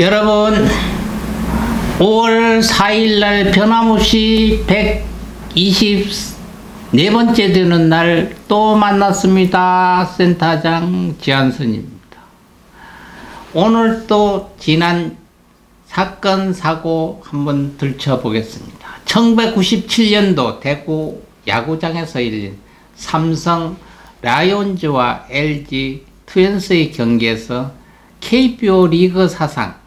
여러분 5월 4일날 변함없이 124번째 되는 날 또 만났습니다. 센터장 지한선입니다. 오늘 또 지난 사건 사고 한번 들춰보겠습니다. 1997년도 대구 야구장에서 열린 삼성 라이온즈와 LG 트윈스의 경기에서 KBO 리그 사상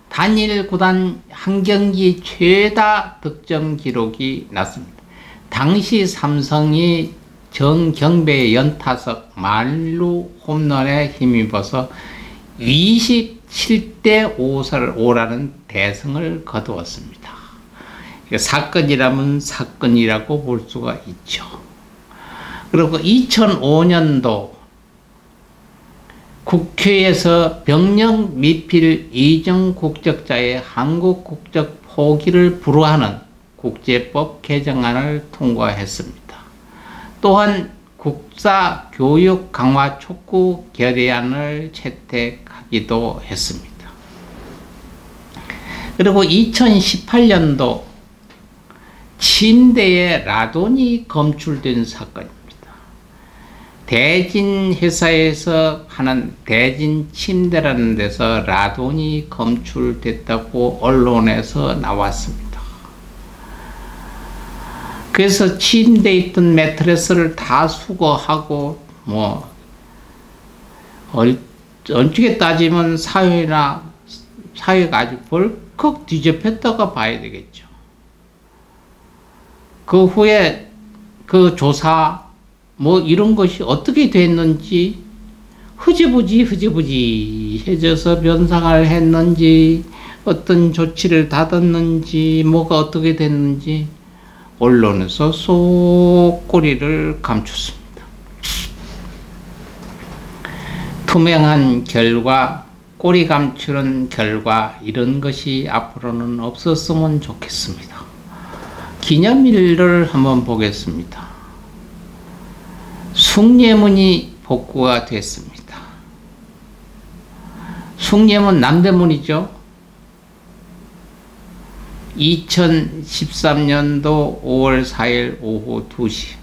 단일 구단 한 경기 최다 득점 기록이 났습니다. 당시 삼성이 정경배의 연타석 만루 홈런에 힘입어서 27대 5라는 대승을 거두었습니다. 사건이라면 사건이라고 볼 수가 있죠. 그리고 2005년도 국회에서 병역 미필 이중 국적자의 한국 국적 포기를 불허하는 국제법 개정안을 통과했습니다. 또한 국사 교육 강화 촉구 결의안을 채택하기도 했습니다. 그리고 2018년도 침대에 라돈이 검출된 사건입니다. 대진 회사에서 하는 대진 침대라는 데서 라돈이 검출됐다고 언론에서 나왔습니다. 그래서 침대에 있던 매트리스를 다 수거하고 어떻게 따지면 사회가 아주 벌컥 뒤집혔다가 봐야 되겠죠. 그 후에 그 조사 이런 것이 어떻게 됐는지 흐지부지 해져서 변상을 했는지 어떤 조치를 받았는지 뭐가 어떻게 됐는지 언론에서 쏙 꼬리를 감췄습니다. 투명한 결과, 꼬리 감추는 결과 이런 것이 앞으로는 없었으면 좋겠습니다. 기념일을 한번 보겠습니다. 숭례문이 복구가 됐습니다. 숭례문 남대문이죠. 2013년도 5월 4일 오후 2시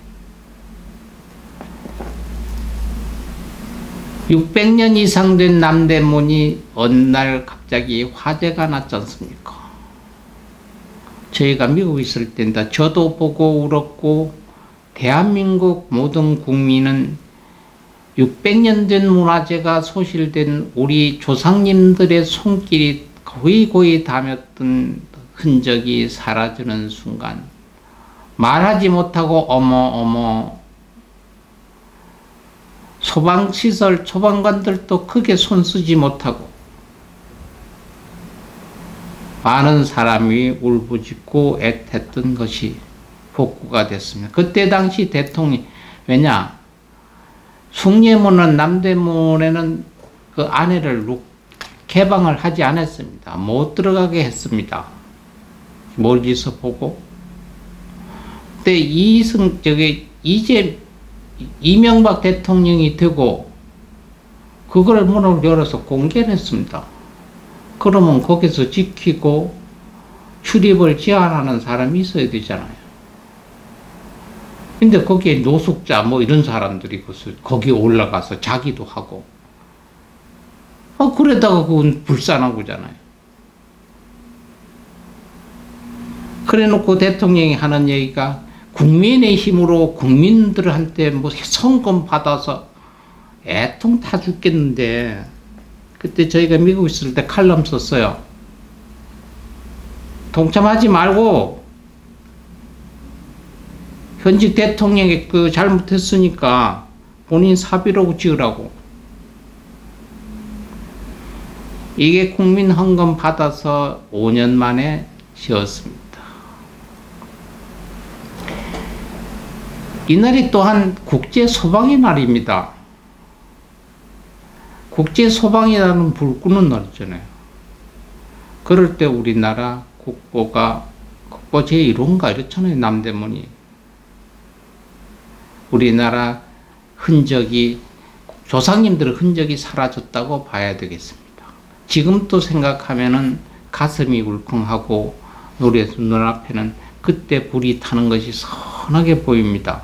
600년 이상 된 남대문이 어느 날 갑자기 화재가 났지 않습니까? 저희가 미국에 있을 때인데 저도 보고 울었고 대한민국 모든 국민은 600년 된 문화재가 소실된 우리 조상님들의 손길이 고이 닿았던 흔적이 사라지는 순간 말하지 못하고 어머 소방시설 소방관들도 크게 손쓰지 못하고 많은 사람이 울부짖고 애텟던 것이 복구가 됐습니다. 그때 당시 대통령이 왜냐 숭례문은 남대문에는 그 안에를 개방을 하지 않았습니다. 못 들어가게 했습니다. 멀리서 보고. 그때 이명박 대통령이 되고 그걸 문을 열어서 공개를 했습니다. 그러면 거기서 지키고 출입을 제한하는 사람이 있어야 되잖아요. 근데 거기에 노숙자 이런 사람들이 거기에 올라가서 자기도 하고 그러다가 그건 불쌍한 거잖아요. 그래 놓고 대통령이 하는 얘기가 국민의 힘으로 국민들한테 성금 받아서 애통 타 죽겠는데 그때 저희가 미국 있을 때 칼럼 썼어요. 동참하지 말고 현직 대통령이 잘못했으니까 본인 사비로 지으라고. 이게 국민 헌금 받아서 5년 만에 지었습니다. 이날이 또한 국제소방의 날입니다. 국제소방이라는 불 끄는 날이잖아요. 그럴 때 우리나라 국보 제1호인가 이렇잖아요. 남대문이. 우리나라 흔적이 조상님들의 흔적이 사라졌다고 봐야 되겠습니다. 지금 또 생각하면은 가슴이 울컥하고 노래에서 눈앞에는 그때 불이 타는 것이 선하게 보입니다.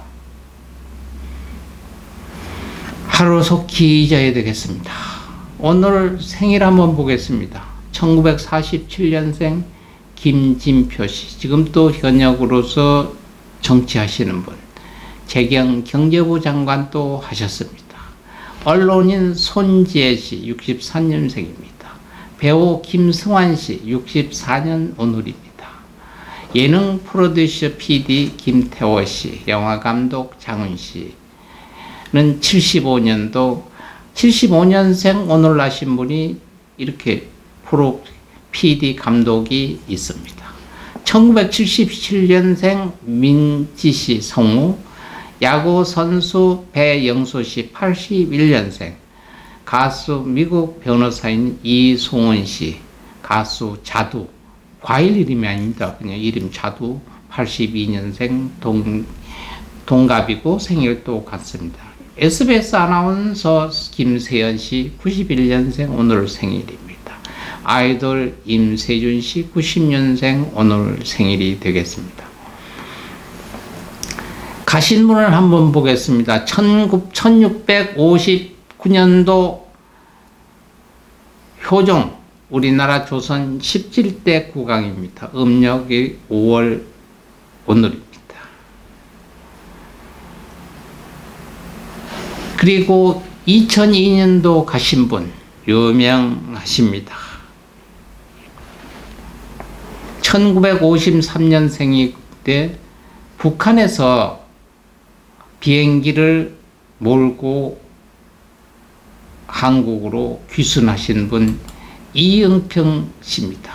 하루속히 잊어야 되겠습니다. 오늘 생일 한번 보겠습니다. 1947년생 김진표 씨. 지금 또 현역으로서 정치하시는 분. 재경 경제부 장관도 하셨습니다. 언론인 손지혜 씨 64년생입니다. 배우 김승환 씨 64년 오늘입니다. 예능 프로듀서 PD 김태호 씨, 영화감독 장훈 씨는 75년생 오늘 나신 분이 이렇게 프로 PD 감독이 있습니다. 1977년생 민지 씨 성우, 야구 선수 배영수 씨 81년생, 가수 미국 변호사인 이송은 씨, 가수 자두, 과일 이름이 아닙니다. 그냥 이름 자두 82년생 동갑이고 생일도 같습니다. SBS 아나운서 김세연 씨 91년생 오늘 생일입니다. 아이돌 임세준 씨 90년생 오늘 생일이 되겠습니다. 가신 분을 한번 보겠습니다. 1659년도 효종 우리나라 조선 17대 국왕입니다. 음력이 5월 오늘입니다. 그리고 2002년도 가신 분 유명하십니다. 1953년생인데 북한에서 비행기를 몰고 한국으로 귀순하신 분 이영평 씨입니다.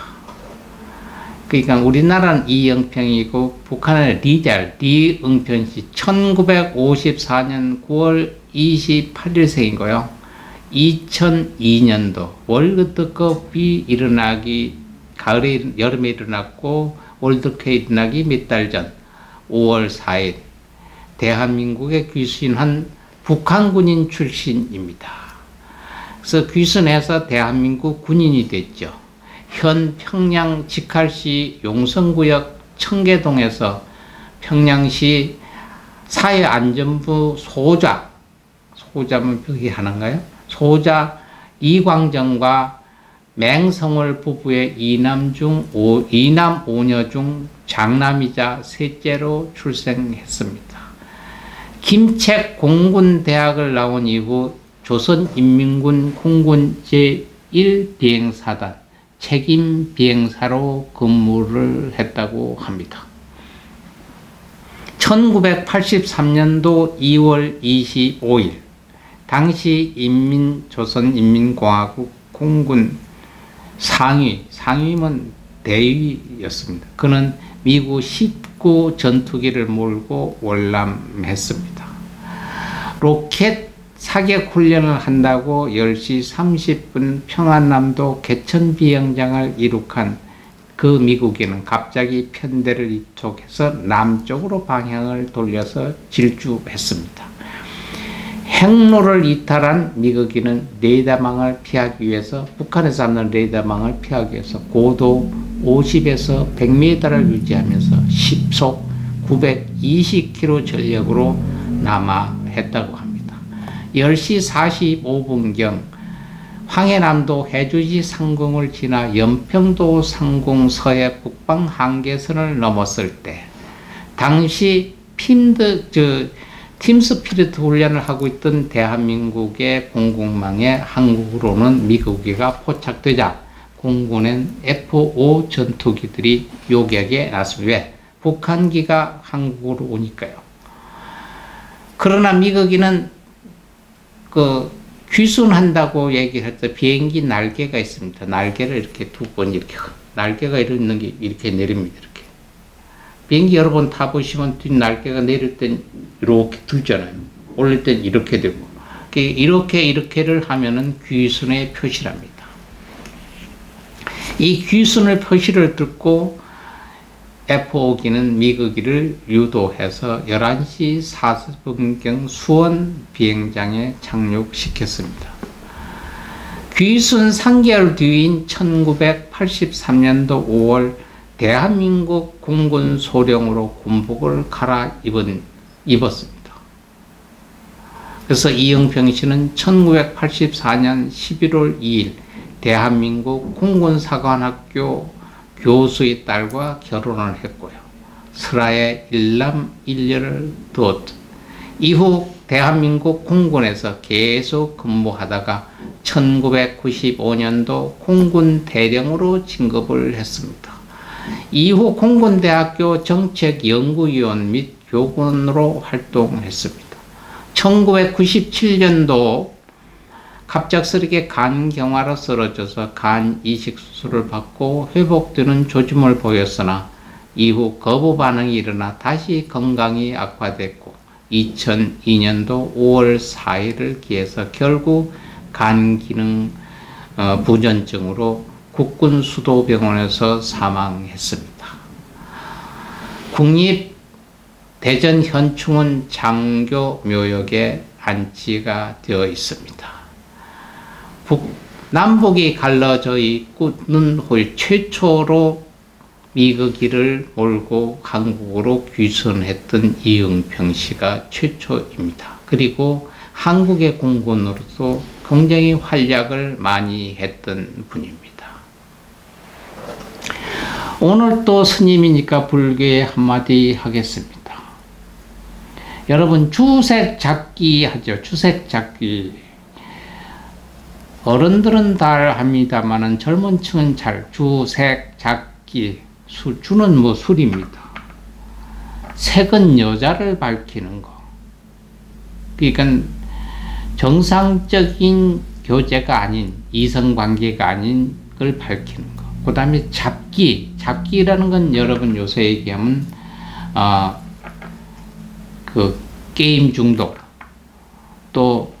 그러니까 우리나라는 이영평이고 북한은 리응평 씨 1954년 9월 28일생이고요. 2002년도 월드컵이 일어나기 가을에 여름에 일어났고 월드컵이 일어나기 몇 달 전 5월 4일 대한민국에 귀순한 북한 군인 출신입니다. 그래서 귀순해서 대한민국 군인이 됐죠. 현 평양 직할시 용성구역 청계동에서 평양시 사회안전부 소자면 여기 하나인가요? 소자 이광정과 맹성월 부부의 이남 5녀 중 장남이자 셋째로 출생했습니다. 김책 공군대학을 나온 이후 조선인민군 공군 제1비행사단 책임비행사로 근무를 했다고 합니다. 1983년도 2월 25일 당시 조선인민공화국 공군 상위면 대위였습니다. 그는 미국 19 전투기를 몰고 월남했습니다. 로켓 사격 훈련을 한다고 10시 30분 평안남도 개천비행장을 이륙한 그 미국인은 갑자기 편대를 이쪽해서 남쪽으로 방향을 돌려서 질주했습니다. 핵로를 이탈한 미국인은 레이더망을 피하기 위해서 북한에서 하는 레이더망을 피하기 위해서 고도 50에서 100m를 유지하면서 시속 920km 전력으로 남하했다고 합니다. 10시 45분경 황해남도 해주지 상공을 지나 연평도 상공 서해 북방 한계선을 넘었을 때 당시 팀스피리트 훈련을 하고 있던 대한민국의 공군망에 한국으로는 미국기가 포착되자 공군엔 F-5 전투기들이 요격에 나섰습니다. 왜? 북한기가 한국으로 오니까요. 그러나 미국기는 귀순한다고 얘기를 했던 비행기 날개가 있습니다. 날개를 이렇게 두 번 이렇게 날개가 있는 게 이렇게 내립니다. 이렇게 비행기 여러 번 타보시면 뒷 날개가 내릴 땐 이렇게 들잖아요. 올릴 땐 이렇게 되고 이렇게를 하면은 귀순의 표시랍니다. 이 귀순의 표시를 듣고 F-5기는 미국기를 유도해서 11시 40분경 수원 비행장에 착륙시켰습니다. 귀순 3개월 뒤인 1983년도 5월 대한민국 공군 소령으로 군복을 입었습니다. 그래서 이영평 씨는 1984년 11월 2일 대한민국 공군사관학교 교수의 딸과 결혼을 했고요. 슬하에 일남 일녀를 두었다. 이후 대한민국 공군에서 계속 근무하다가 1995년도 공군 대령으로 진급을 했습니다. 이후 공군대학교 정책연구위원 및 교관으로 활동했습니다. 1997년도 갑작스럽게 간경화로 쓰러져서 간 이식 수술을 받고 회복되는 조짐을 보였으나 이후 거부 반응이 일어나 다시 건강이 악화됐고 2002년도 5월 4일을 기해서 결국 간 기능 부전증으로 국군수도병원에서 사망했습니다. 국립 대전 현충원 장교 묘역에 안치가 되어 있습니다. 남북이 갈라져 있는 후에 최초로 미국기를 몰고 한국으로 귀순했던 이응평 씨가 최초입니다. 그리고 한국의 공군으로도 굉장히 활약을 많이 했던 분입니다. 오늘 또 스님이니까 불교에 한마디 하겠습니다. 여러분 주색잡기 하죠. 주색잡기. 어른들은 다 합니다만은 젊은 층은 잘 주색잡기. 주는 뭐 술입니다. 색은 여자를 밝히는 거. 그러니까 정상적인 교제가 아닌 이성관계가 아닌 걸 밝히는 거. 그 다음에 잡기라는 건 여러분 요새 얘기하면 그 게임 중독, 또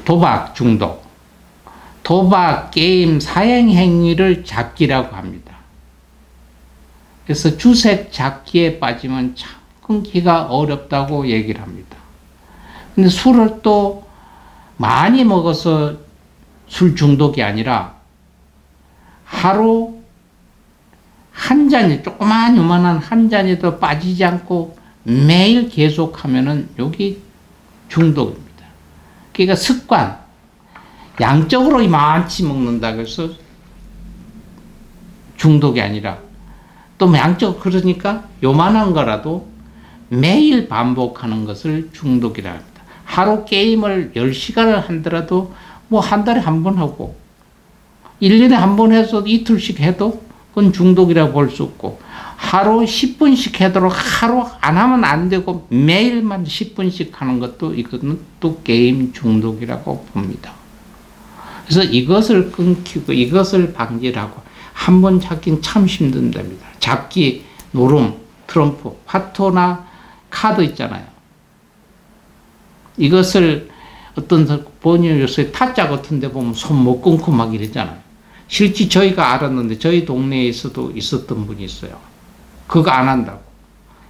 도박 중독, 도박, 게임, 사행행위를 잡기라고 합니다. 그래서 주색 잡기에 빠지면 참 끊기가 어렵다고 얘기를 합니다. 근데 술을 또 많이 먹어서 술 중독이 아니라 하루 한 잔이 조그만 요만한 한 잔에도 빠지지 않고 매일 계속하면은 여기 중독입니다. 그러니까 습관, 양적으로 이만치 먹는다 그래서 중독이 아니라 또 양적 그러니까 요만한 거라도 매일 반복하는 것을 중독이라 합니다. 하루 게임을 10시간을 하더라도 뭐 한 달에 한 번 하고 1년에 한 번 해서 이틀씩 해도 그건 중독이라고 볼 수 없고 하루 10분씩 하도록 하루 안 하면 안 되고 매일만 10분씩 하는 것도 이거는 또 게임 중독이라고 봅니다. 그래서 이것을 끊기고 이것을 방지하고 한 번 잡긴 참 힘든답니다. 잡기, 노름, 트럼프, 화토나 카드 있잖아요. 이것을 어떤 본인 요새 타짜 같은 데 보면 손 못 끊고 막 이러잖아요. 실제 저희가 알았는데 저희 동네에서도 있었던 분이 있어요. 그거 안 한다고.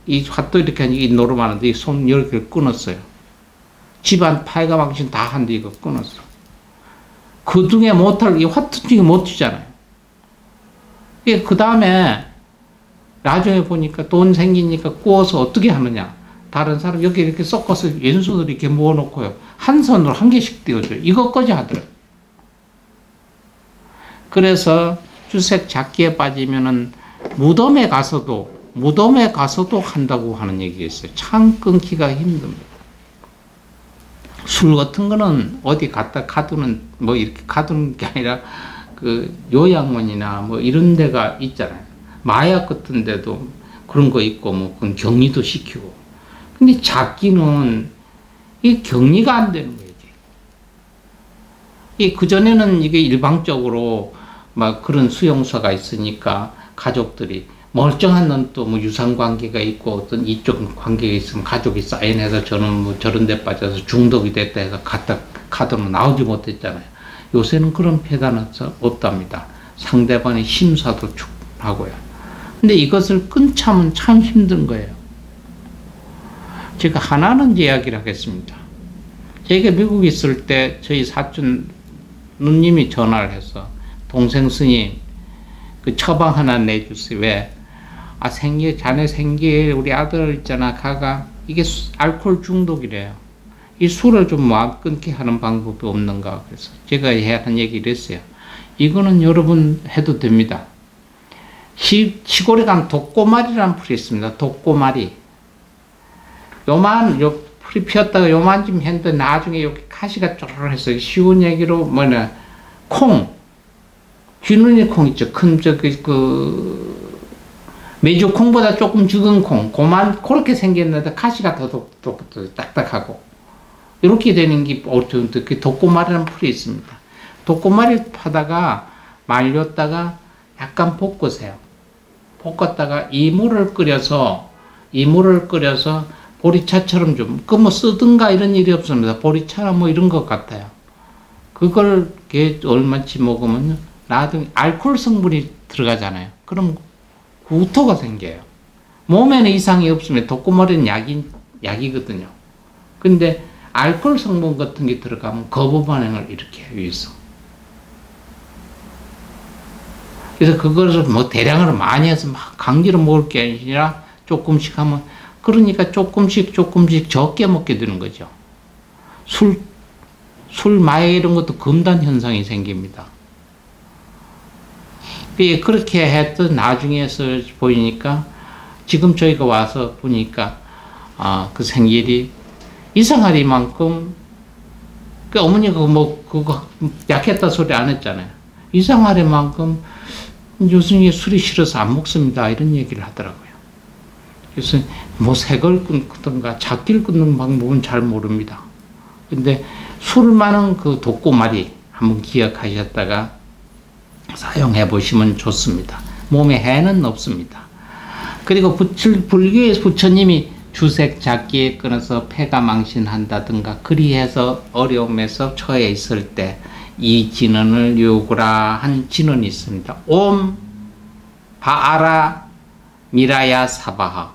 이 화도 이렇게 하니까 이 노름하는데 이 손 10개를 끊었어요. 집안 팔가망신 다 한데 이거 끊었어. 그 중에 못할, 이 화투 중에 못 치잖아요. 그 다음에 나중에 보니까 돈 생기니까 구워서 어떻게 하느냐. 다른 사람 여기 이렇게 섞어서 왼손으로 이렇게 모아놓고요. 한 손으로 한 개씩 띄워줘요. 이것까지 하더라고요. 그래서 주색 잡기에 빠지면은 무덤에 가서도 한다고 하는 얘기가 있어요. 참 끊기가 힘듭니다. 술 같은 거는 어디 갖다 가두는, 뭐 이렇게 가두는 게 아니라 그 요양원이나 뭐 이런 데가 있잖아요. 마약 같은 데도 그런 거 있고 뭐 그건 격리도 시키고. 근데 잡기는 이 격리가 안 되는 거예요. 이 그전에는 이게 일방적으로 막 그런 수용소가 있으니까 가족들이 멀쩡한 놈 또 뭐 유상관계가 있고 어떤 이쪽 관계가 있으면 가족이 사인해서 저는 뭐 저런 데 빠져서 중독이 됐다 해서 갖다 카드로 나오지 못했잖아요. 요새는 그런 폐단은 없답니다. 상대방의 심사도 하고요. 근데 이것을 끊자면 참 힘든 거예요. 제가 하나는 이야기를 하겠습니다. 제가 미국에 있을 때 저희 사촌 누님이 전화를 해서 동생 스님 그 처방 하나 내주세요. 왜? 아, 자네 생길 우리 아들 있잖아. 가가 이게 알코올 중독이래요. 이 술을 좀 막 끊게 하는 방법이 없는가. 그래서 제가 한 얘기를 했어요. 이거는 여러분 해도 됩니다. 시골에 가면 독고마리라는 풀이 있습니다. 독고마리. 요 풀이 피었다가 요만큼 했는데 나중에 이렇게 가시가 쪼르르 해서 쉬운 얘기로 쥐눈이 콩 있죠. 큰 메주 콩보다 조금 적은 콩. 그렇게 생겼는데 가시가 더 딱딱하고. 이렇게 되는 게 그 독고마리라는 풀이 있습니다. 독고마리를 파다가 말렸다가 약간 볶으세요. 볶았다가 이물을 끓여서 보리차처럼 좀, 쓰든가 이런 일이 없습니다. 보리차나 이런 것 같아요. 그걸 얼마치 먹으면 나중에 알코올 성분이 들어가잖아요. 그럼 구토가 생겨요. 몸에는 이상이 없으면 독고마리는 약이거든요. 근데 알코올 성분 같은 게 들어가면 거부 반응을 일으켜요, 위해서. 그래서 그것을 대량으로 많이 해서 막 강제로 먹을 게 아니라 조금씩 하면, 그러니까 조금씩 적게 먹게 되는 거죠. 술, 마약 이런 것도 금단 현상이 생깁니다. 그렇게 했던 나중에서 보이니까 지금 저희가 와서 보니까 그 생길이 이상하리만큼 어머니가 그거 약했다 소리 안 했잖아요. 이상하리만큼 요즘에 술이 싫어서 안 먹습니다. 이런 얘기를 하더라고요. 그래서 색을 끊든가 잡기를 끊는 방법은 잘 모릅니다. 근데 술 많은 그 독고마리 한번 기억하셨다가 사용해 보시면 좋습니다. 몸에 해는 없습니다. 그리고 불교의 부처님이 주색 잡기에 끊어서 폐가 망신한다든가 그리해서 어려움에서 처해 있을 때 이 진언을 요구라 한 진언이 있습니다. 옴 바아라 미라야 사바하.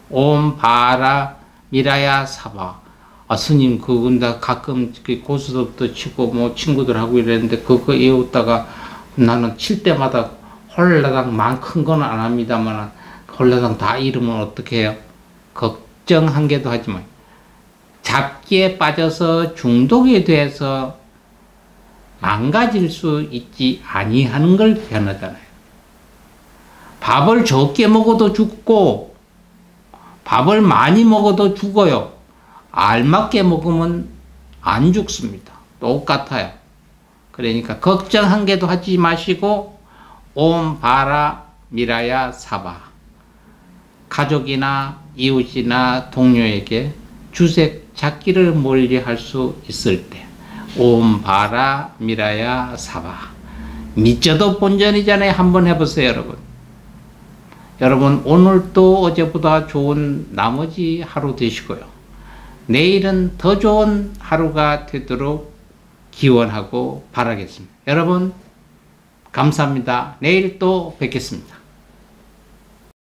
옴 바아라 미라야 사바하. 스님 그건 다 가끔 고스톱도 치고 친구들하고 이랬는데 그거 외웠다가 나는 칠 때마다 홀라당 큰 건 안 합니다만 홀라당 다 잃으면 어떻게 해요? 걱정한 게도 하지만 잡기에 빠져서 중독이 돼서 망가질 수 있지 아니하는 걸 변하잖아요. 밥을 적게 먹어도 죽고 밥을 많이 먹어도 죽어요. 알맞게 먹으면 안 죽습니다. 똑같아요. 그러니까 걱정 한 개도 하지 마시고 옴 바라 미라야 사바. 가족이나 이웃이나 동료에게 주색 잡기를 멀리할 수 있을 때 옴 바라 미라야 사바. 미쳐도 본전이잖아요. 한번 해보세요, 여러분. 여러분 오늘도 어제보다 좋은 나머지 하루 되시고요. 내일은 더 좋은 하루가 되도록 기원하고 바라겠습니다. 여러분 감사합니다. 내일 또 뵙겠습니다.